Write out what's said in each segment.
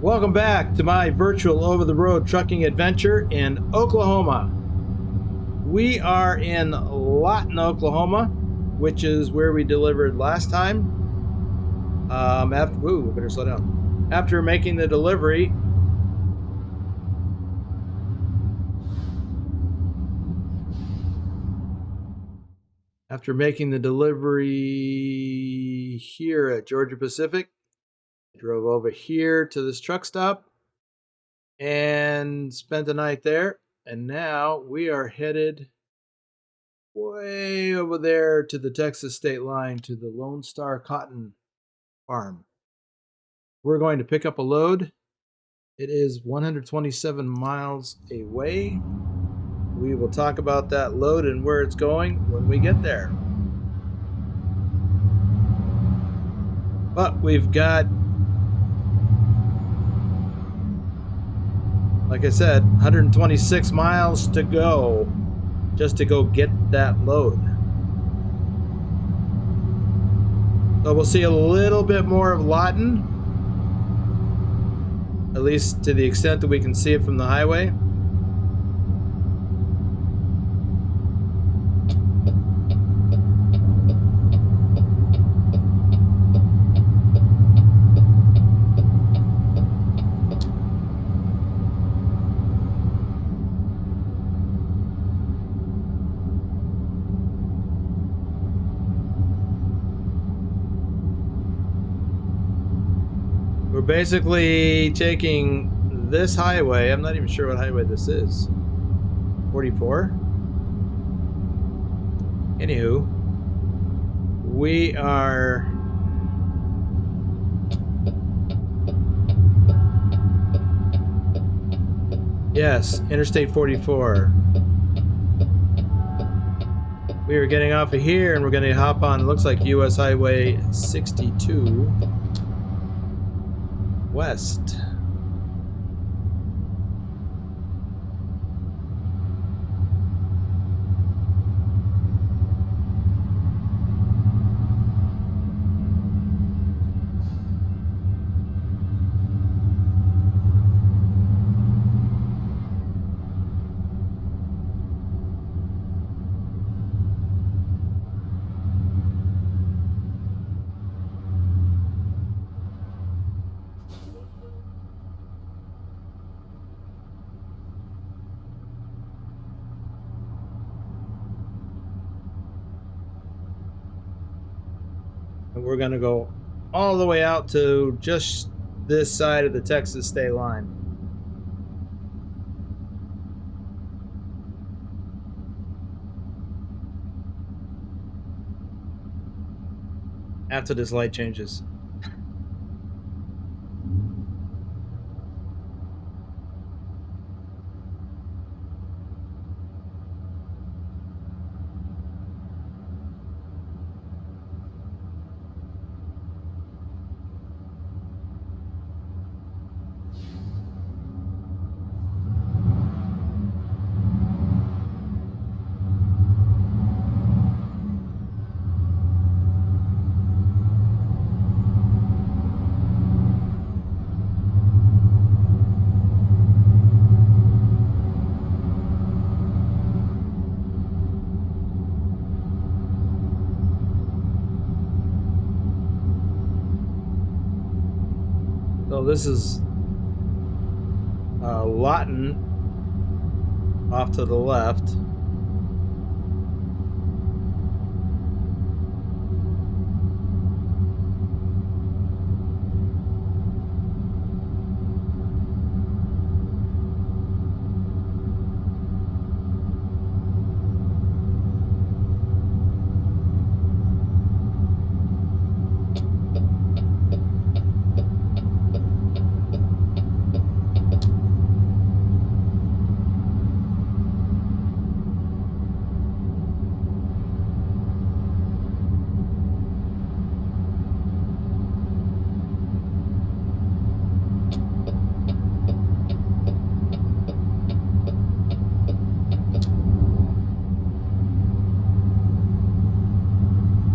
Welcome back to my virtual over-the-road trucking adventure in Oklahoma. We are in Lawton, Oklahoma, which is where we delivered last time. Better slow down. After making the delivery, here at Georgia Pacific, drove over here to this truck stop and spent the night there. And now we are headed way over there to the Texas state line to the Lone Star Cotton Farm. We're going to pick up a load. It is 127 miles away. We will talk about that load and where it's going when we get there. But we've got, like I said, 126 miles to go just to go get that load. So we'll see a little bit more of Lawton, at least to the extent that we can see it from the highway. We're basically taking this highway. I'm not even sure what highway this is. 44? Anywho, we are yes, Interstate 44. We are getting off of here and we're going to hop on, it looks like US Highway 62 West. And we're going to go all the way out to just this side of the Texas state line. After this light changes. So this is Lawton off to the left.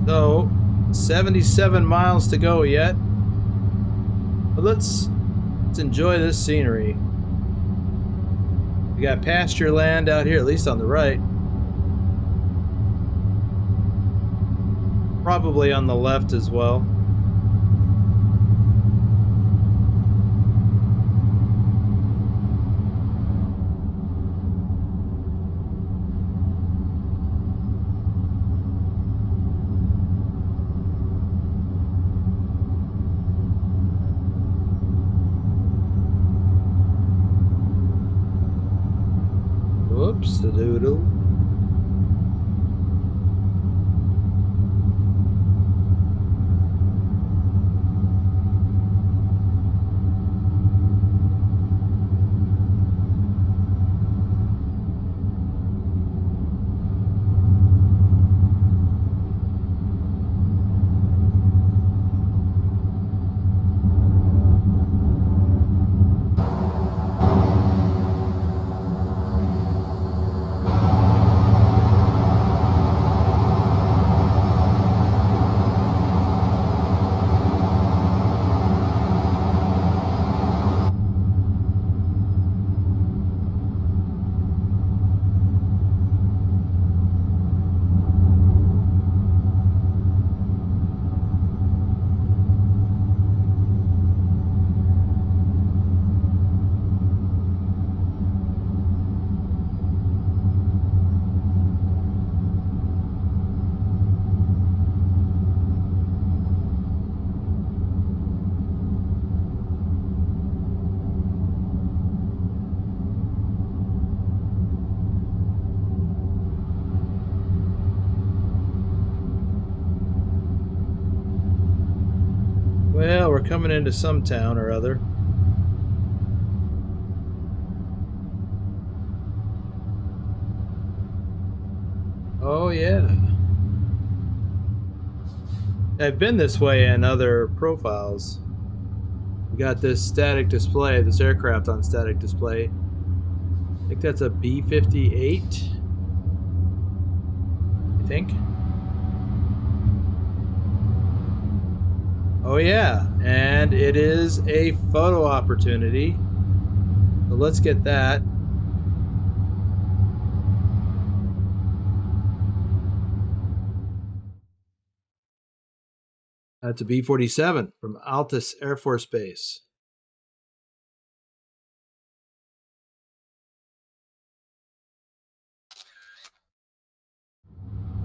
So 77 miles to go yet. But let's Let's enjoy this scenery. We got pasture land out here, at least on the right. Probably on the left as well. Whoops, the doodle. Well, we're coming into some town or other. Oh, yeah. I've been this way in other profiles. We got this static display, this aircraft on static display. I think that's a B-58. I think. Oh yeah, and it is a photo opportunity. So let's get that. That's a B-47 from Altus Air Force Base.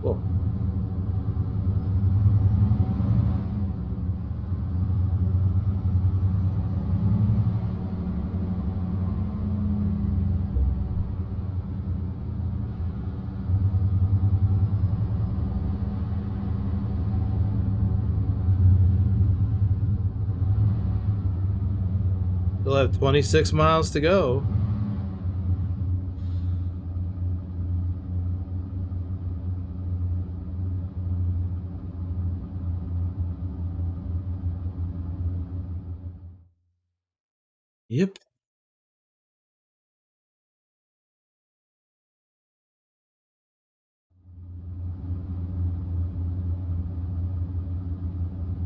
Whoa. We'll have 26 miles to go. Yep.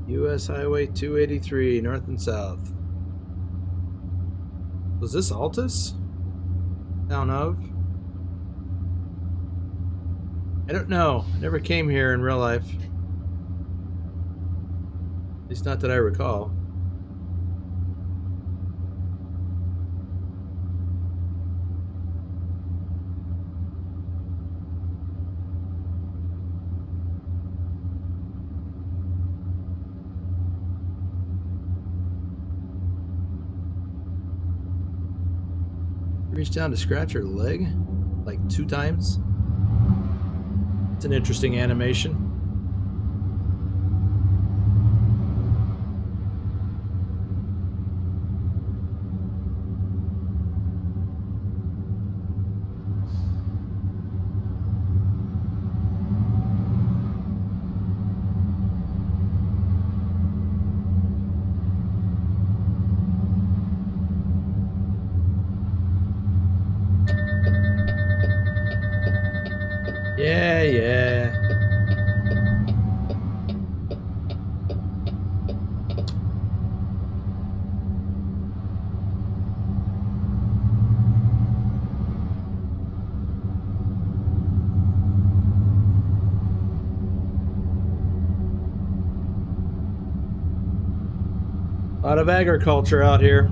US Highway 283, north and south. Was this Altus? Town of? I don't know. I never came here in real life. At least not that I recall. Reach down to scratch her leg like 2 times. It's an interesting animation. Yeah, yeah. A lot of agriculture out here.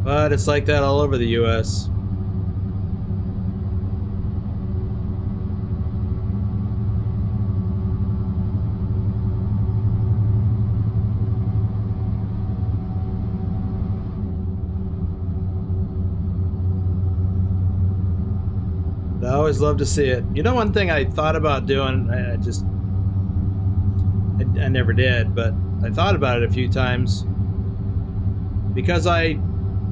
But it's like that all over the US. I always love to see it. You know, one thing I thought about doing, I never did, but I thought about it a few times because I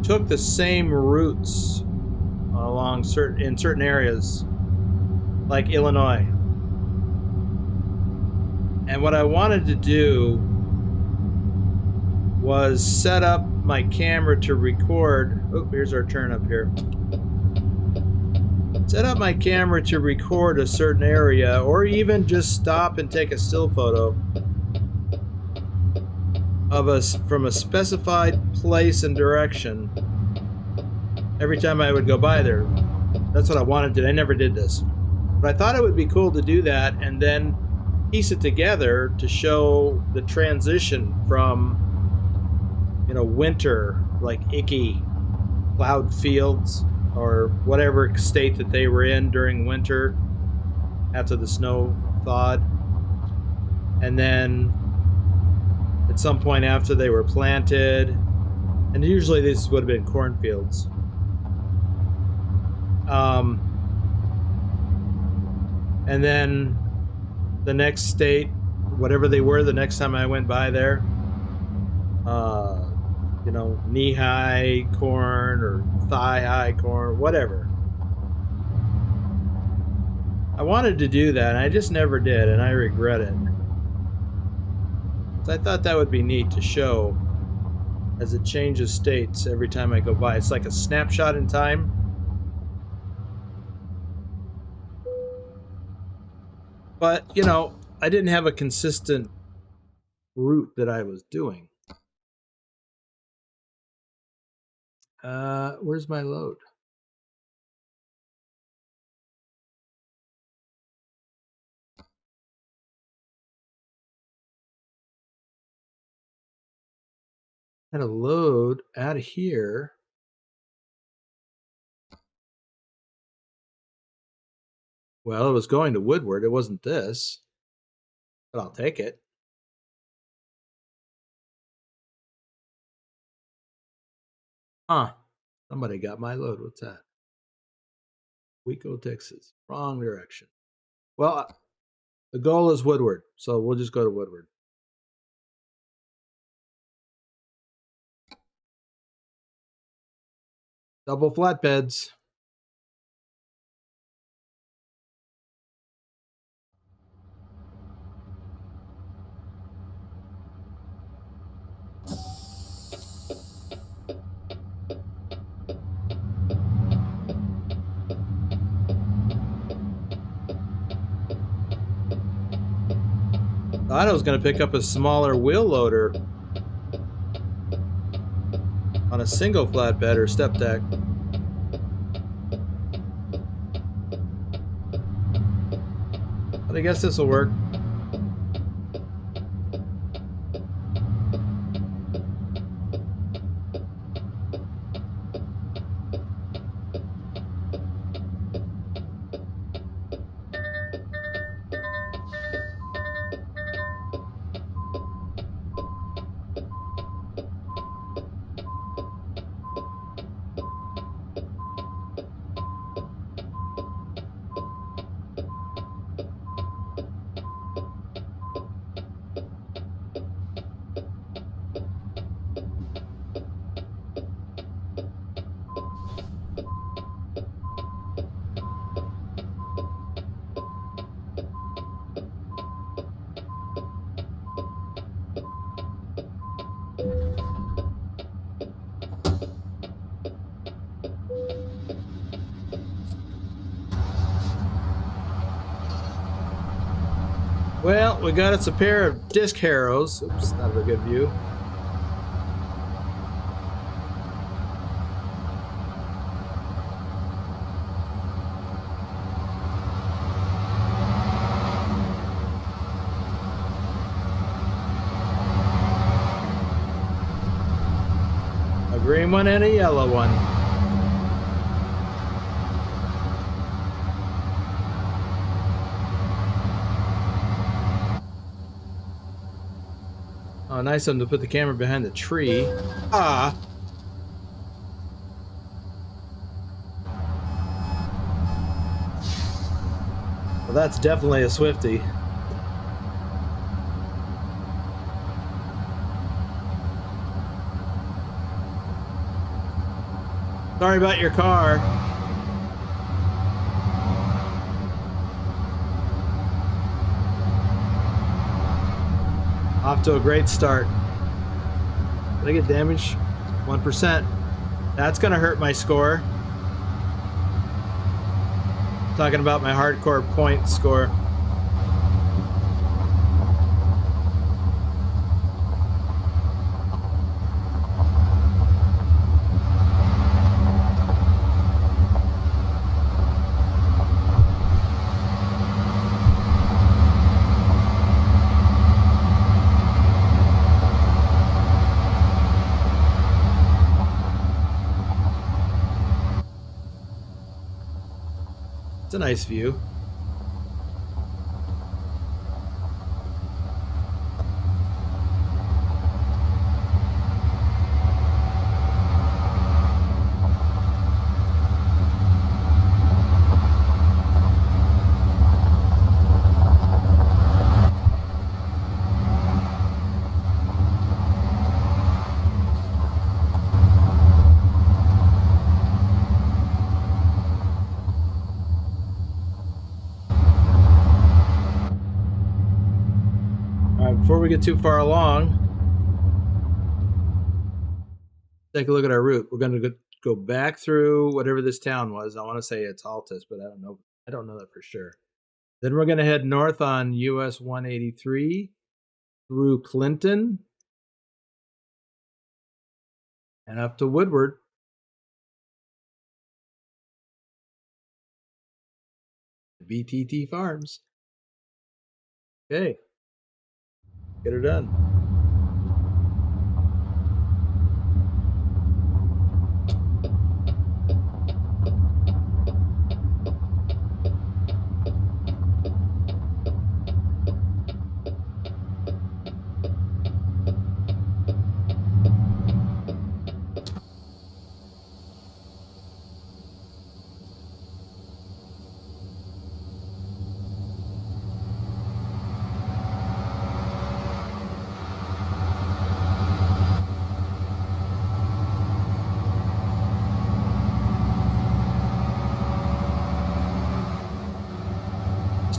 took the same routes along in certain areas, like Illinois. And what I wanted to do was set up my camera to record. Oh, here's our turn up here. Set up my camera to record a certain area, or even just stop and take a still photo of us from a specified place and direction every time I would go by there. That's what I wanted to do. I never did this, but I thought it would be cool to do that and then piece it together to show the transition from, you know, winter, like icky cloud fields or whatever state that they were in during winter after the snow thawed, and then at some point after they were planted, and usually these would have been cornfields. And then the next state, whatever they were the next time I went by there, you know, knee-high corn or thigh-high corn, whatever. I wanted to do that, and I just never did, and I regret it. So I thought that would be neat to show as it changes states every time I go by. It's like a snapshot in time. But, you know, I didn't have a consistent route that I was doing. Where's my load? I had a load out of here. Well, it was going to Woodward. It wasn't this, but I'll take it. Huh. Somebody got my load. What's that? Waco, Texas. Wrong direction. Well, the goal is Woodward, so we'll just go to Woodward. Double flatbeds. I thought I was going to pick up a smaller wheel loader on a single flatbed or step deck. But I guess this will work. Well, we got us a pair of disc harrows. Oops, not a good view. green one and a yellow one. Oh, nice of them to put the camera behind the tree. Ah! Well, that's definitely a Swiftie. Sorry about your car. Off to a great start. Did I get damage? 1%. That's gonna hurt my score. Talking about my hardcore point score. It's a nice view. Before we get too far along, take a look at our route. We're going to go back through whatever this town was. I want to say it's Altus, but I don't know. I don't know that for sure. Then we're going to head north on US 183 through Clinton and up to Woodward. BTT Farms. Okay. Get her done.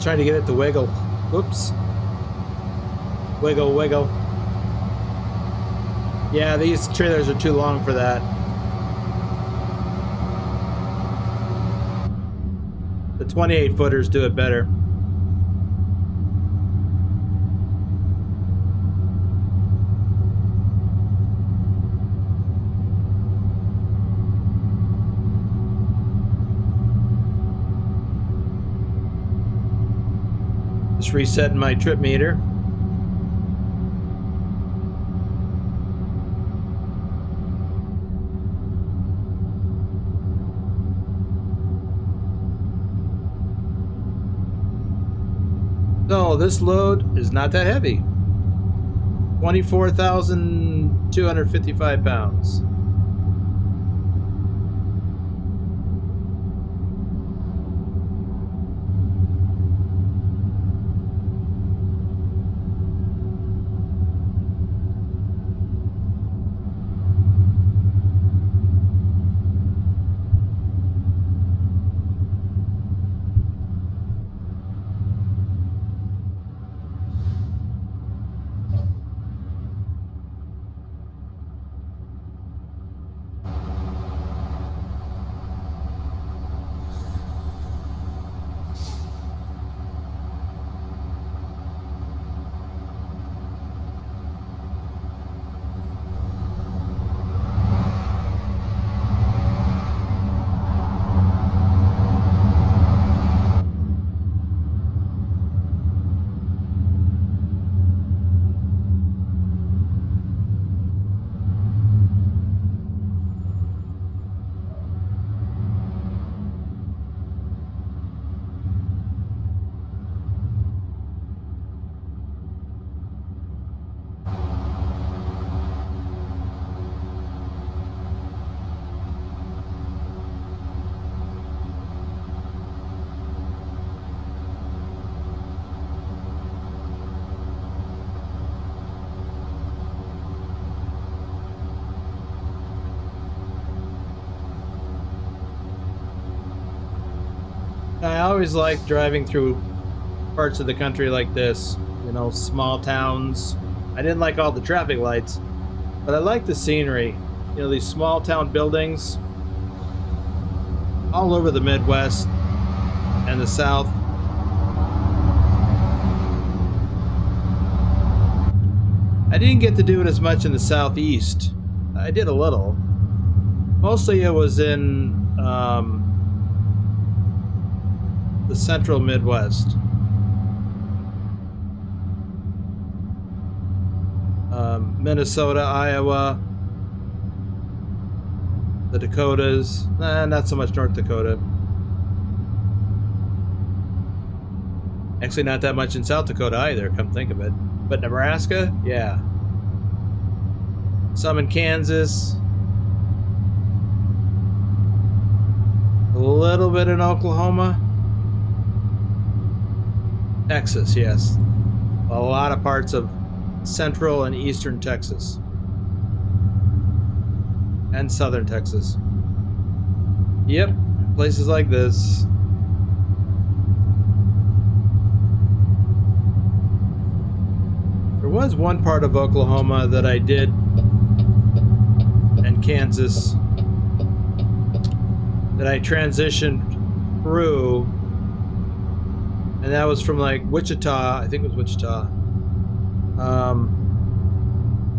Trying to get it to wiggle. Whoops. Wiggle, wiggle. Yeah, these trailers are too long for that. The 28 footers do it better. Just resetting my trip meter. So this load is not that heavy. 24,255 pounds. I always like driving through parts of the country like this, you know, small towns. I didn't like all the traffic lights, but I like the scenery. You know, these small town buildings all over the Midwest and the South. I didn't get to do it as much in the Southeast. I did a little. Mostly it was in the central Midwest. Minnesota, Iowa, the Dakotas. Not so much North Dakota. Actually, not that much in South Dakota either, come think of it. But Nebraska, yeah. Some in Kansas. A little bit in Oklahoma. Texas, yes. A lot of parts of central and eastern Texas. And southern Texas. Yep, places like this. There was one part of Oklahoma that I did, and Kansas, that I transitioned through, and that was from like Wichita. I think it was Wichita.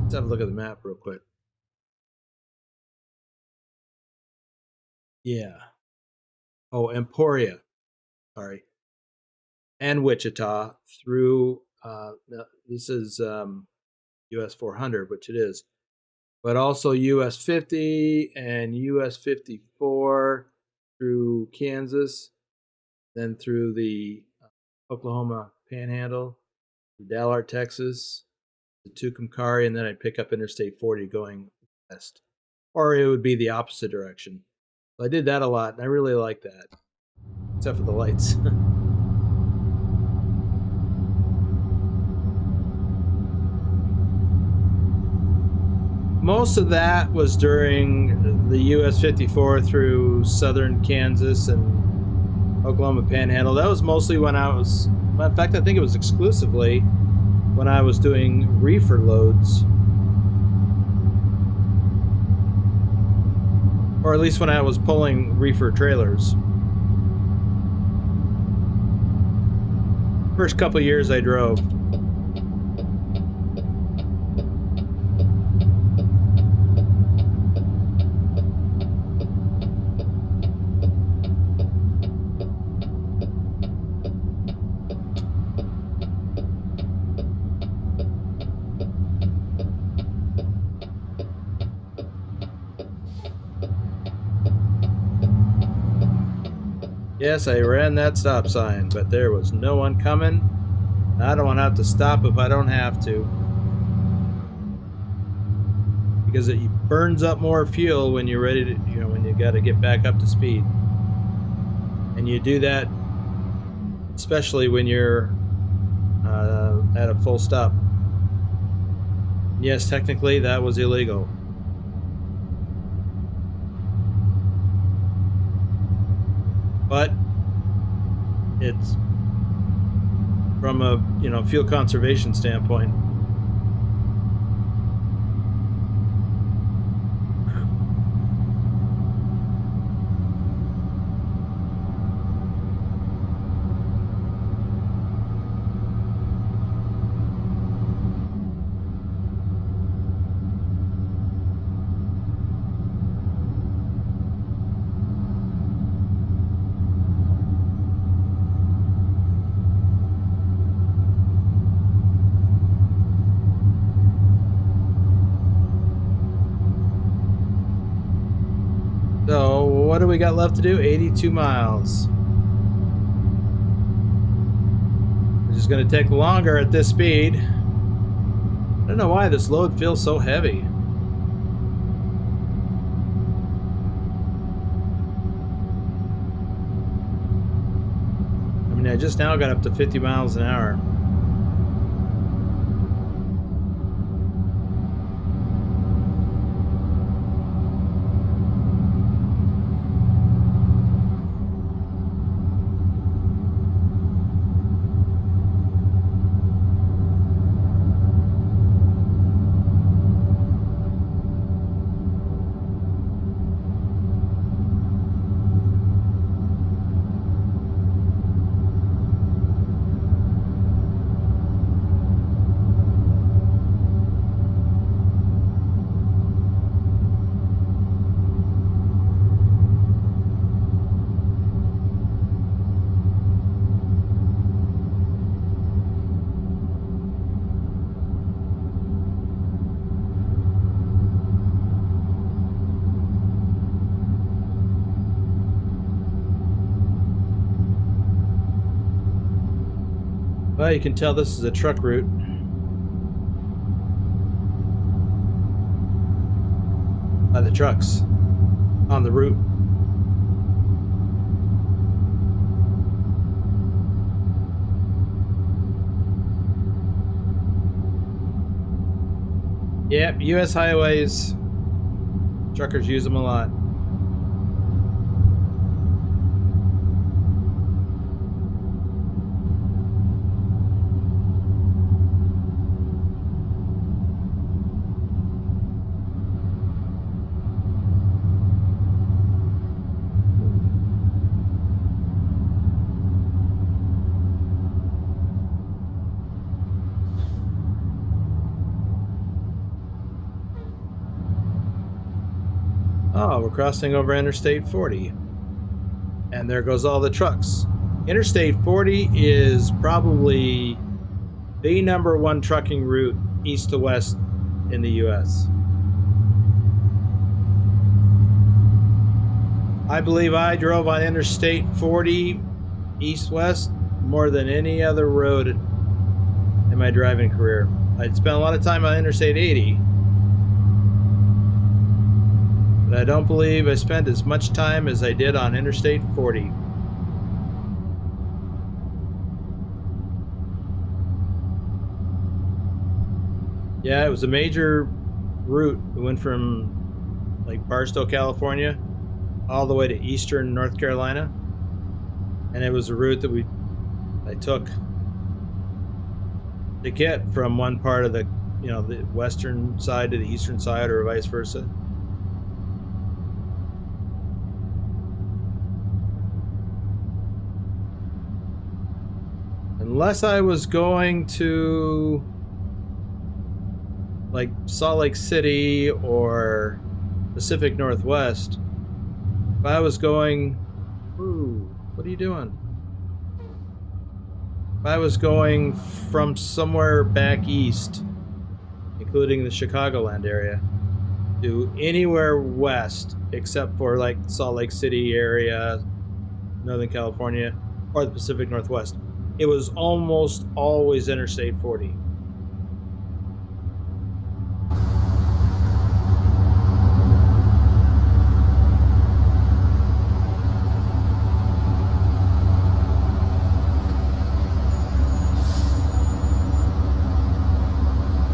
Let's have a look at the map real quick. Yeah. Oh, Emporia. Sorry. And Wichita through, this is US 400, which it is, but also US 50 and US 54 through Kansas, then through the Oklahoma Panhandle, Dalhart, Texas, to Tucumcari, and then I'd pick up Interstate 40 going west. Or it would be the opposite direction. So I did that a lot, and I really like that, except for the lights. Most of that was during the US 54 through southern Kansas and Oklahoma Panhandle. That was mostly when I was, in fact, I think it was exclusively when I was doing reefer loads. Or at least when I was pulling reefer trailers. First couple years I drove. Yes, I ran that stop sign, but there was no one coming. I don't want to have to stop if I don't have to. Because it burns up more fuel when you're ready to, you know, when you got to get back up to speed. And you do that especially when you're at a full stop. Yes, technically that was illegal. But it's from a, you know, fuel conservation standpoint. So what do we got left to do? 82 miles. Which is going to take longer at this speed. I don't know why this load feels so heavy. I mean, I just now got up to 50 miles an hour. Well, you can tell this is a truck route. By the trucks on the route. Yep, US highways. Truckers use them a lot. Oh, we're crossing over Interstate 40. And there goes all the trucks. Interstate 40 is probably the #1 trucking route east to west in the US. I believe I drove on Interstate 40 east-west more than any other road in my driving career. I'd spent a lot of time on Interstate 80. But I don't believe I spent as much time as I did on Interstate 40. Yeah, it was a major route. It went from like Barstow, California, all the way to eastern North Carolina. And it was a route that I took to get from one part of the western side to the eastern side or vice versa. Unless I was going to like Salt Lake City or Pacific Northwest, if I was going, ooh, what are you doing? If I was going from somewhere back east, including the Chicagoland area, to anywhere west except for like Salt Lake City area, Northern California, or the Pacific Northwest, it was almost always Interstate 40.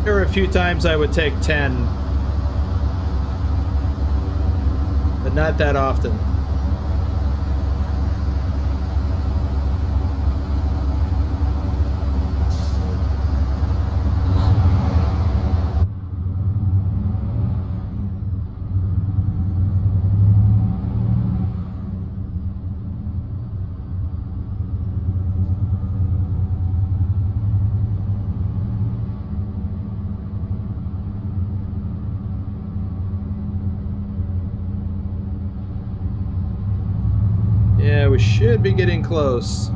There were a few times I would take 10, but not that often. Yeah, we should be getting close.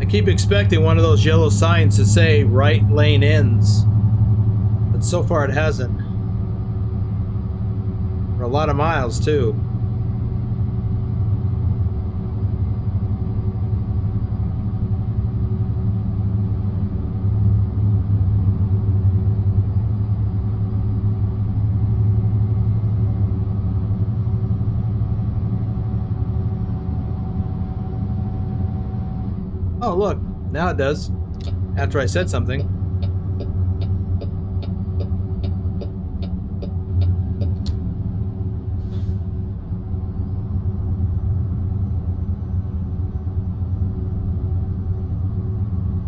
Keep expecting one of those yellow signs to say right lane ends, but so far it hasn't. For a lot of miles too. Oh, look, now it does, after I said something.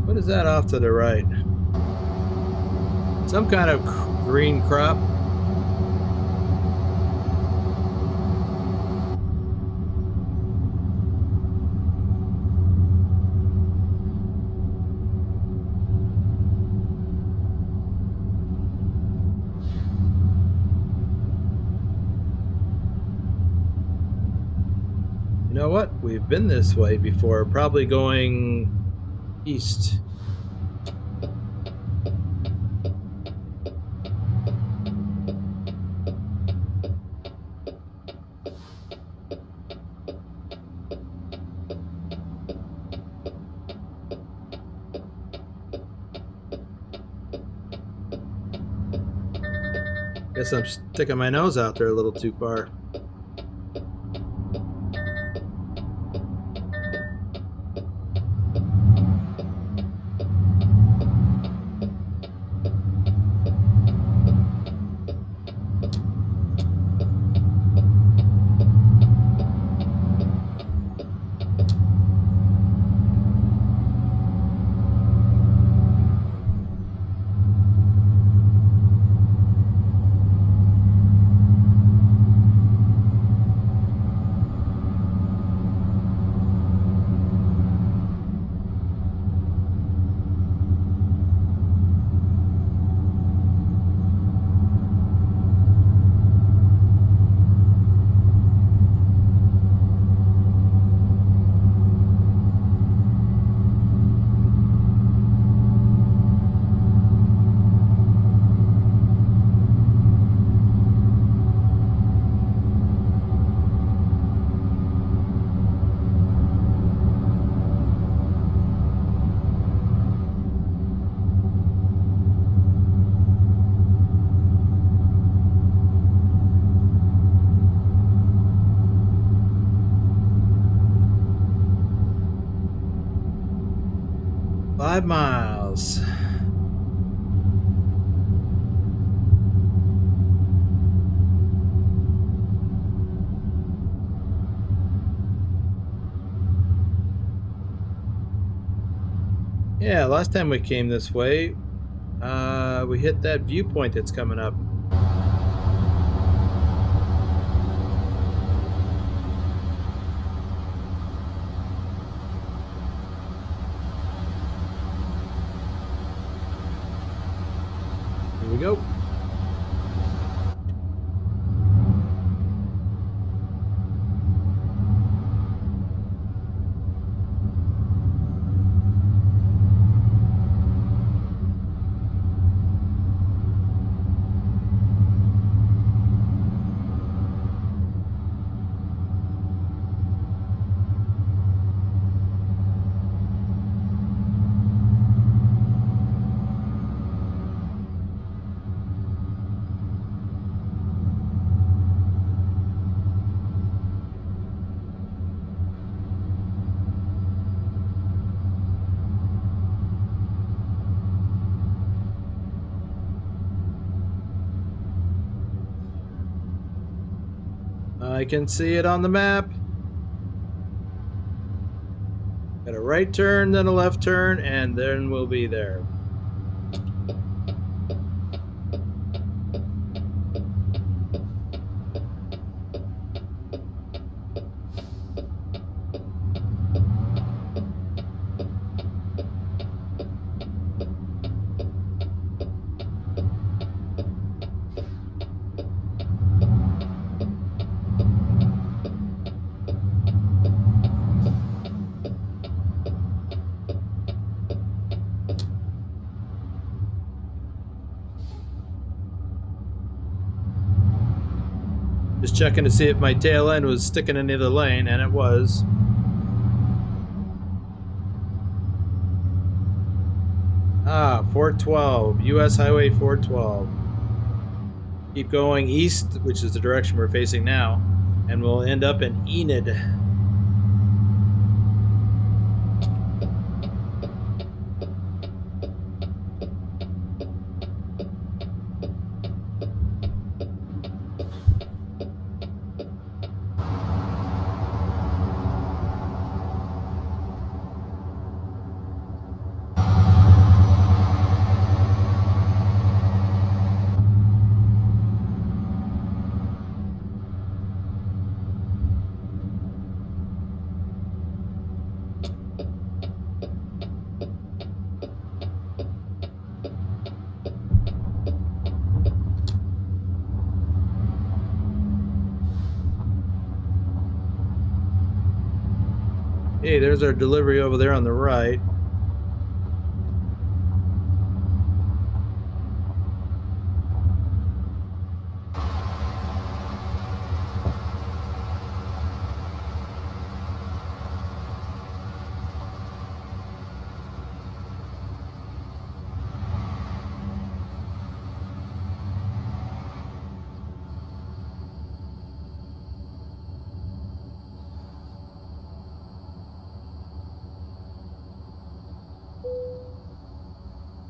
What What is that off to the right? Some kind of green crop. You know what? We've been this way before, probably going east. Guess I'm sticking my nose out there a little too far. Five miles. Yeah, last time we came this way, we hit that viewpoint that's coming up. Here we go. I can see it on the map. Got a right turn, then a left turn, and then we'll be there. Just checking to see if my tail end was sticking in the other lane, and it was. Ah, 412, US Highway 412. Keep going east, which is the direction we're facing now, and we'll end up in Enid. Hey, there's our delivery over there on the right.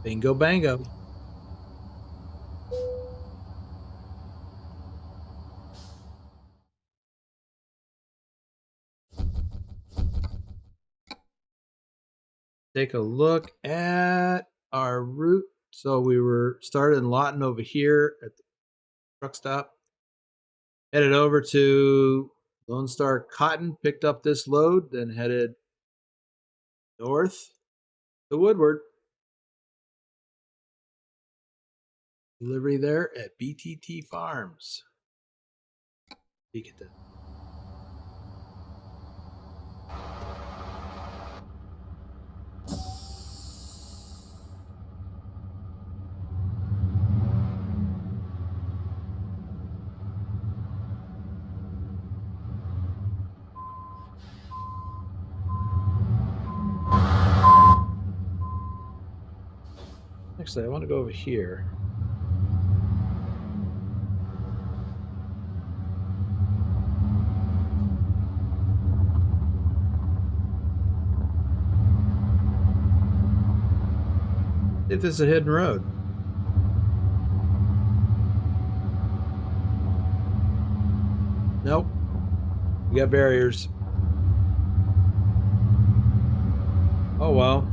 Bingo bango. Take a look at our route. So we were started in Lawton over here at the truck stop. Headed over to Lone Star Cotton, picked up this load, then headed north to Woodward. Delivery there at BTT Farms. Peek at that. Actually, I want to go over here. See if this is a hidden road. Nope. We got barriers. Oh well.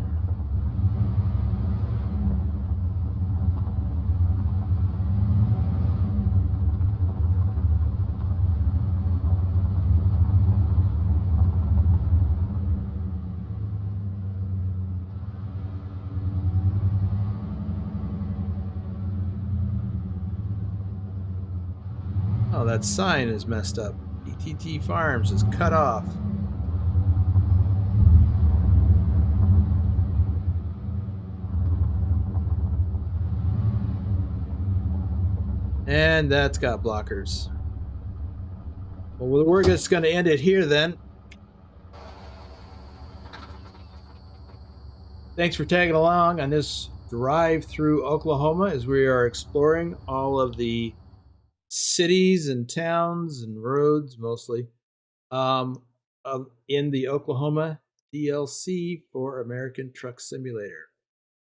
Oh, that sign is messed up. BTT Farms is cut off. And that's got blockers. Well, we're just going to end it here then. Thanks for tagging along on this drive through Oklahoma as we are exploring all of the cities and towns and roads mostly in the Oklahoma DLC for American Truck Simulator.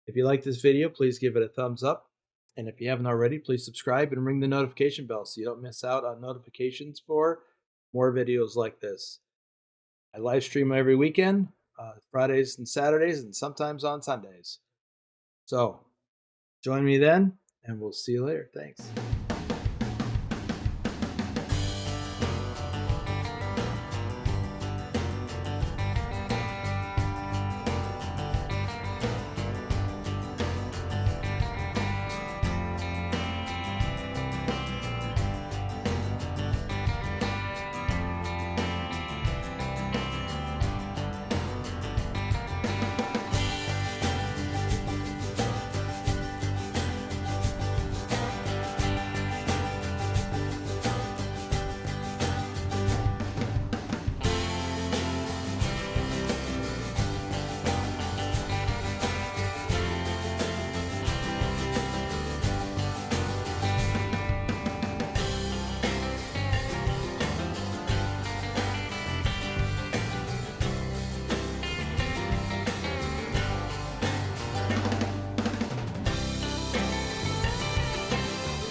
If you like this video, please give it a thumbs up. And if you haven't already, please subscribe and ring the notification bell so you don't miss out on notifications for more videos like this. I live stream every weekend, Fridays and Saturdays, and sometimes on Sundays. So join me then, and we'll see you later. Thanks.